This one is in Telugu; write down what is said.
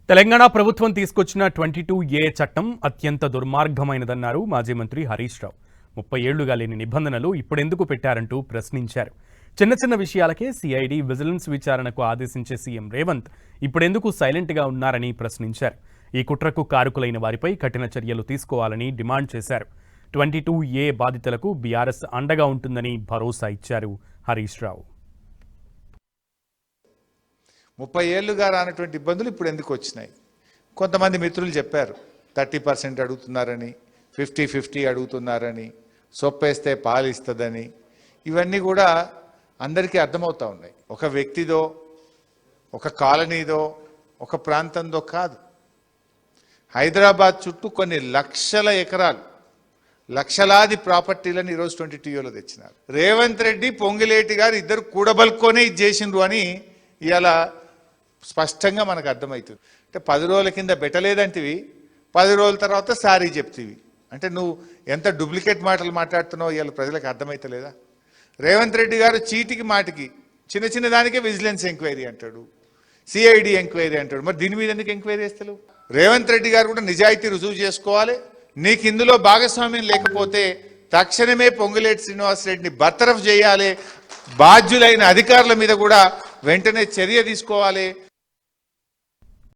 తెలంగాణ ప్రభుత్వం తీసుకొచ్చిన 22A చట్టం అత్యంత దుర్మార్గమైనదన్నారు మాజీ మంత్రి హరీష్ రావు. 30 ఏళ్లుగా లేని నిబంధనలు ఇప్పుడెందుకు పెట్టారంటూ ప్రశ్నించారు. చిన్న చిన్న విషయాలకే సిఐడి విజిలెన్స్ విచారణకు ఆదేశించే సీఎం రేవంత్ ఇప్పుడెందుకు సైలెంట్గా ఉన్నారని ప్రశ్నించారు. ఈ కుట్రకు కారకులైన వారిపై కఠిన చర్యలు తీసుకోవాలని డిమాండ్ చేశారు. 22A బాధితులకు బీఆర్ఎస్ అండగా ఉంటుందని భరోసా ఇచ్చారు హరీష్ రావు. 30 ఏళ్లుగా రానటువంటి ఇబ్బందులు ఇప్పుడు ఎందుకు వచ్చినాయి? కొంతమంది మిత్రులు చెప్పారు 30% అడుగుతున్నారని, 50-50 అడుగుతున్నారని, సొప్పేస్తే పాలు ఇస్తుందని. ఇవన్నీ కూడా అందరికీ అర్థమవుతూ ఉన్నాయి. ఒక వ్యక్తిదో, ఒక కాలనీదో, ఒక ప్రాంతందో కాదు. హైదరాబాద్ చుట్టూ కొన్ని లక్షల ఎకరాలు, లక్షలాది ప్రాపర్టీలను ఈరోజు 22Aలో తెచ్చినారు. రేవంత్ రెడ్డి, పొంగిలేటి గారు ఇద్దరు కూడబలుకొనే ఇది చేసిండ్రు అని ఇవాళ స్పష్టంగా మనకు అర్థమవుతుంది. అంటే 10 రోజుల కింద పెట్టలేదంటివి, 10 రోజుల తర్వాత సారీ చెప్తివి. అంటే నువ్వు ఎంత డూప్లికేట్ మాటలు మాట్లాడుతున్నావు ఇవాళ ప్రజలకు అర్థమవుతలేదా? రేవంత్ రెడ్డి గారు చీటికి మాటికి చిన్న చిన్న దానికే విజిలెన్స్ ఎంక్వైరీ అంటాడు, సిఐడి ఎంక్వైరీ అంటాడు. మరి దీని మీద ఎందుకు ఎంక్వైరీ చేస్తలేవు? రేవంత్ రెడ్డి గారు కూడా నిజాయితీ రుజువు చేసుకోవాలి. నీకు ఇందులో భాగస్వామ్యం లేకపోతే తక్షణమే పొంగులేటి శ్రీనివాసరెడ్డిని బర్తరఫ్ చేయాలి. బాధ్యులైన అధికారుల మీద కూడా వెంటనే చర్య తీసుకోవాలి.